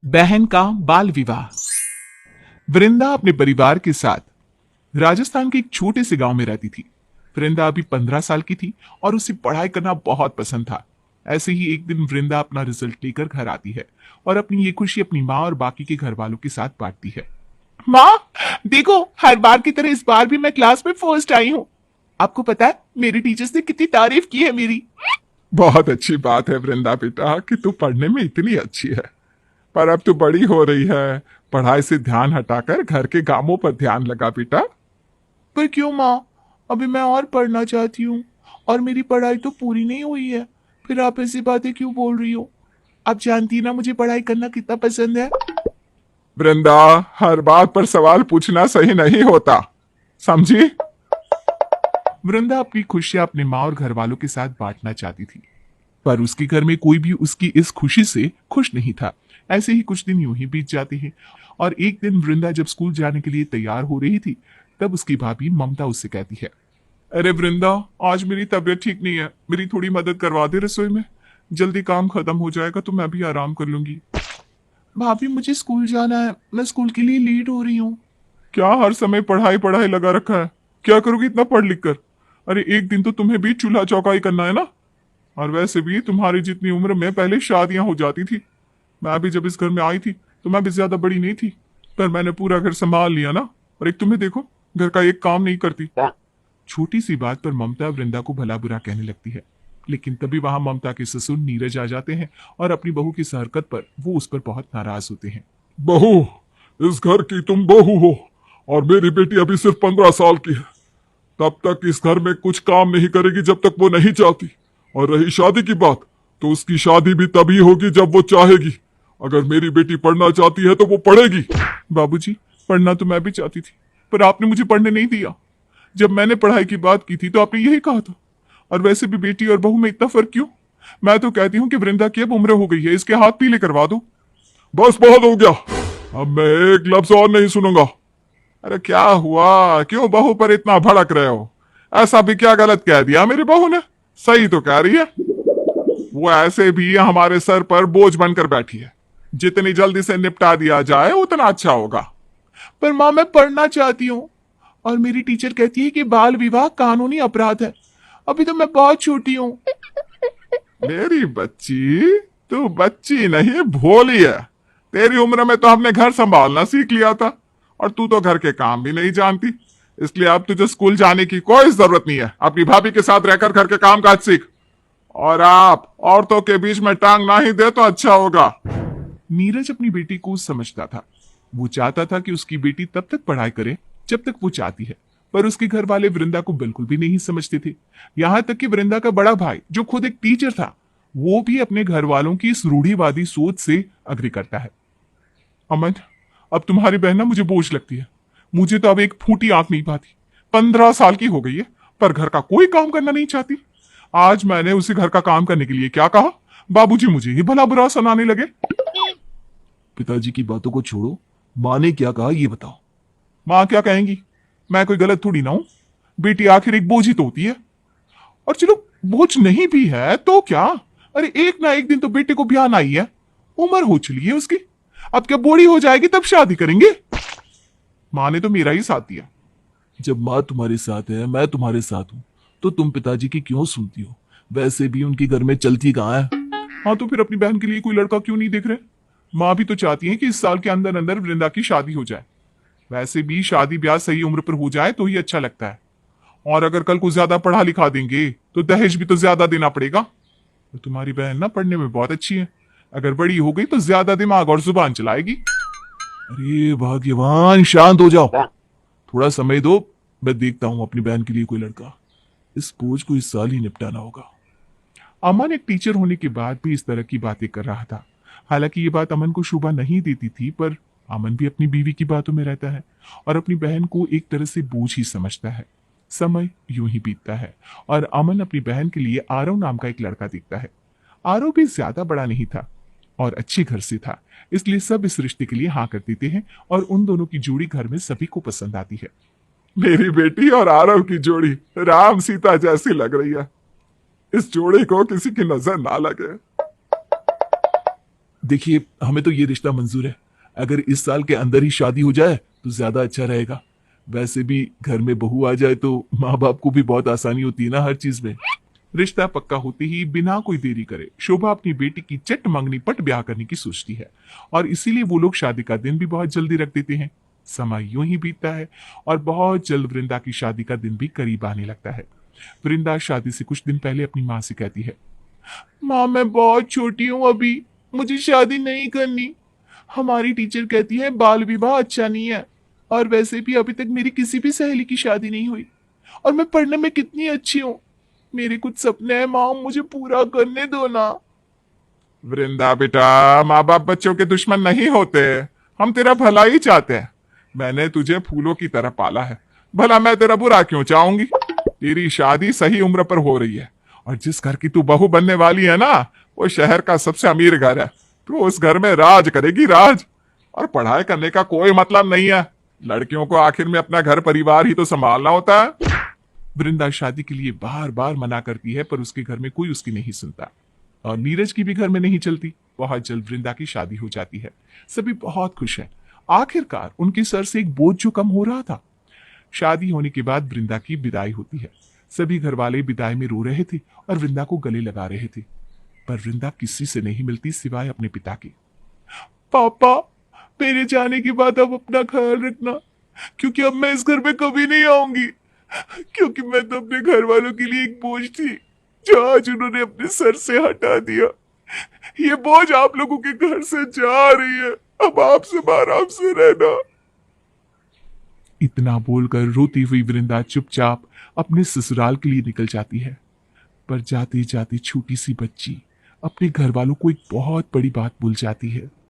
बहन का बाल विवाह। वृंदा अपने परिवार के साथ राजस्थान के एक छोटे से गांव में रहती थी। वृंदा अभी 15 साल की थी और उसे पढ़ाई करना बहुत पसंद था। ऐसे ही एक दिन वृंदा अपना रिजल्ट लेकर घर आती है और अपनी ये खुशी अपनी माँ और बाकी के घर वालों के साथ बांटती है। माँ, देखो, हर बार की तरह इस बार भी मैं क्लास में फर्स्ट आई हूँ। आपको पता है मेरे टीचर्स ने कितनी तारीफ की है मेरी। बहुत अच्छी बात है वृंदा बेटा कि तू पढ़ने में इतनी अच्छी है, पर अब तू बड़ी हो रही है। पढ़ाई से ध्यान हटाकर घर के कामों पर ध्यान लगा बेटा। पर क्यों माँ? अभी मैं और पढ़ना चाहती हूँ और मेरी पढ़ाई तो पूरी नहीं हुई है। फिर आप ऐसी बातें क्यों बोल रही हो? आप जानती है ना मुझे पढ़ाई करना कितना पसंद है। वृंदा, हर बात पर सवाल पूछना सही नहीं होता, समझी? वृंदा अपनी खुशियां अपने माँ और घर वालों के साथ बांटना चाहती थी, पर उसके घर में कोई भी उसकी इस खुशी से खुश नहीं था। ऐसे ही कुछ दिन यूं ही बीत जाते हैं और एक दिन वृंदा जब स्कूल जाने के लिए तैयार हो रही थी, तब उसकी भाभी ममता उससे कहती है, अरे वृंदा, आज मेरी तबीयत ठीक नहीं है, मेरी थोड़ी मदद करवा दे रसोई में। जल्दी काम खत्म हो जाएगा तो मैं भी आराम कर लूंगी। भाभी, मुझे स्कूल जाना है, मैं स्कूल के लिए लेट हो रही हूँ। क्या हर समय पढ़ाई पढ़ाई लगा रखा है? क्या करोगी इतना पढ़ लिख कर? अरे एक दिन तो तुम्हें भी चूल्हा चौका ही करना है ना। और वैसे भी तुम्हारी जितनी उम्र में पहले शादियां हो जाती थी। मैं भी जब इस घर में आई थी तो मैं भी ज्यादा बड़ी नहीं थी, पर मैंने पूरा घर संभाल लिया ना। और एक तुम्हें देखो, घर का एक काम नहीं करती। छोटी सी बात पर ममता वृंदा को भला बुरा कहने लगती है, लेकिन तभी वहां ममता के ससुर नीरज आ जाते हैं और अपनी बहू की इस हरकत पर वो उस पर बहुत नाराज होते हैं। बहू, इस घर की तुम बहू हो और मेरी बेटी अभी सिर्फ 15 साल की है। तब तक इस घर में कुछ काम नहीं करेगी जब तक वो नहीं चाहती। और रही शादी की बात, तो उसकी शादी भी तभी होगी जब वो चाहेगी। अगर मेरी बेटी पढ़ना चाहती है तो वो पढ़ेगी। बाबूजी, पढ़ना तो मैं भी चाहती थी, पर आपने मुझे पढ़ने नहीं दिया। जब मैंने पढ़ाई की बात की थी तो आपने यही कहा था। और वैसे भी बेटी और बहू में इतना फर्क क्यों? मैं तो कहती हूँ कि वृंदा की अब उम्र हो गई है, इसके हाथ पीले करवा दो। बस बहुत हो गया, अब मैं एक लफ्ज और नहीं सुनूंगा। अरे क्या हुआ? क्यों बहू पर इतना भड़क रहे हो? ऐसा भी क्या गलत कह दिया मेरी बहू ने? सही तो कह रही है। वो ऐसे भी हमारे सर पर बोझ बनकर बैठी है। जितनी जल्दी से निपटा दिया जाए उतना अच्छा होगा। पर माँ, मैं पढ़ना चाहती हूँ और मेरी टीचर कहती है कि बाल विवाह कानूनी अपराध है। अभी तो मैं बहुत छोटी हूँ। मेरी बच्ची, तू बच्ची नहीं भोली है। तेरी उम्र में तो हमने घर संभालना सीख लिया था और तू तो घर के काम भी नहीं जानती। इसलिए अब तुझे स्कूल जाने की कोई जरूरत नहीं है। अपनी भाभी के साथ रहकर घर के काम काज सीख। और आप औरतों के बीच में टांग ना ही दे तो अच्छा होगा। नीरज अपनी बेटी को समझता था। वो चाहता था कि उसकी बेटी तब तक पढ़ाई करे जब तक वो चाहती है, पर उसके घर वाले वृंदा को बिल्कुल भी नहीं समझते थे। यहां तक कि वृंदा का बड़ा भाई, जो खुद एक टीचर था, वो भी अपने घर वालों की इस रूढ़िवादी सोच से अग्री करता है। अमन, अब तुम्हारी बहन ना मुझे बोझ लगती है। मुझे तो अब एक फूटी आंख नहीं पाती। 15 साल की हो गई है, पर घर का कोई काम करना नहीं चाहती। आज मैंने उसे घर का काम करने के लिए क्या कहा, बाबूजी मुझे ही भला बुरा सुनाने लगे। पिताजी की बातों को छोड़ो, माँ ने क्या कहा ये बताओ। माँ क्या कहेंगी? मैं कोई गलत थोड़ी ना हूं। बेटी आखिर एक बोझ ही तो होती है। और चलो, बोझ नहीं भी है तो क्या? अरे एक ना एक दिन तो बेटे को ब्याह आई है। उम्र हो चली है उसकी। अब क्या बूढ़ी हो जाएगी तब शादी करेंगे? माँ ने तो मेरा ही साथ दिया। जब माँ तुम्हारे साथ है, मैं तुम्हारे साथ हूँ, तो तुम पिताजी की क्यों सुनती हो? वैसे भी उनके घर में चलती कहाँ है। हाँ, तो फिर अपनी बहन के लिए कोई लड़का क्यों नहीं देख रहे? माँ भी तो चाहती है कि इस साल के अंदर अंदर वृंदा की शादी हो जाए। वैसे भी शादी ब्याह सही उम्र पर हो जाए तो ही अच्छा लगता है। और अगर कल को ज्यादा पढ़ा लिखा देंगे तो दहेज भी तो ज्यादा देना पड़ेगा। तो तुम्हारी बहन ना पढ़ने में बहुत अच्छी है। अगर बड़ी हो गई तो ज्यादा दिमाग और जुबान चलाएगी। अरे भाग्यवान, शांत हो जाओ, थोड़ा समय दो। मैं देखता हूँ अपनी बहन के लिए कोई लड़का। इस बोझ को इस साल ही निपटाना होगा। अमन एक टीचर होने के बाद भी इस तरह की बातें कर रहा था। हालांकि ये बात अमन को शोभा नहीं देती थी, पर अमन भी अपनी बीवी की बातों में रहता है और अपनी बहन को एक तरह से बोझ ही समझता है। समय यूं ही बीतता है और अमन अपनी बहन के लिए आरव नाम का एक लड़का देखता है। आरव भी ज्यादा बड़ा नहीं था और अच्छे घर से था, इसलिए सब इस रिश्ते के लिए हाँ कर देते हैं और उन दोनों की जोड़ी घर में सभी को पसंद आती है। मेरी बेटी और आरव की जोड़ी राम सीता जैसी लग रही है। इस जोड़ी को किसी की नजर ना लगे। देखिए, हमें तो ये रिश्ता मंजूर है। अगर इस साल के अंदर ही शादी हो जाए तो ज्यादा अच्छा रहेगा। वैसे भी घर में बहू आ जाए तो माँ बाप को भी बहुत आसानी होती है ना हर चीज में। रिश्ता पक्का होते ही बिना कोई देरी करे शोभा अपनी बेटी की चट मंगनी पट ब्याह करने की सोचती है और इसीलिए वो लोग शादी का दिन भी बहुत जल्दी रख देते हैं। समय यूं ही बीतता है और बहुत जल्द वृंदा की शादी का दिन भी करीब आने लगता है। वृंदा शादी से कुछ दिन पहले अपनी माँ से कहती है, माँ मैं बहुत छोटी हूँ, अभी मुझे शादी नहीं करनी। हमारी टीचर कहती है बाल विवाह अच्छा नहीं है, और वैसे भी अभी तक मेरी किसी भी सहेली की शादी नहीं हुई, और मैं पढ़ने में कितनी अच्छी हूँ। मेरे कुछ सपने हैं माँ, मुझे पूरा करने दो ना। वृंदा बेटा, माँ बाप बच्चों के दुश्मन नहीं होते, हम तेरा भला ही चाहते हैं। मैंने तुझे फूलों की तरह पाला है, भला मैं तेरा बुरा क्यों चाहूंगी। तेरी शादी सही उम्र पर हो रही है, और जिस घर की तू बहू बनने वाली है ना, वो शहर का सबसे अमीर घर है। तू उस घर में राज करेगी, राज। और पढ़ाई करने का कोई मतलब नहीं है, लड़कियों को आखिर में अपना घर परिवार ही तो संभालना होता है। वृंदा शादी के लिए बार बार मना करती है, पर उसके घर में कोई उसकी नहीं सुनता, और नीरज की भी घर में नहीं चलती। बहुत जल्द वृंदा की शादी हो जाती है। सभी बहुत खुश हैं। आखिरकार उनके सर से एक बोझ जो कम हो रहा था। शादी होने के बाद वृंदा की विदाई होती है। सभी घर वाले विदाई में रो रहे थे और वृंदा को गले लगा रहे थे, पर वृंदा किसी से नहीं मिलती सिवाय अपने पिता के। पापा, मेरे जाने के बाद अब अपना ख्याल रखना, क्योंकि अब मैं इस घर में कभी नहीं आऊंगी, क्योंकि मैं तो अपने घर वालों के लिए एक बोझ थी, जो आज उन्होंने अपने सर से हटा दिया। ये बोझ आप लोगों के घर से जा रही है, अब आप सब आराम से रहना। इतना बोलकर रोती हुई वृंदा चुपचाप अपने ससुराल के लिए निकल जाती है। पर जाते जाते छोटी सी बच्ची अपने घर वालों को एक बहुत बड़ी बात भूल जाती है।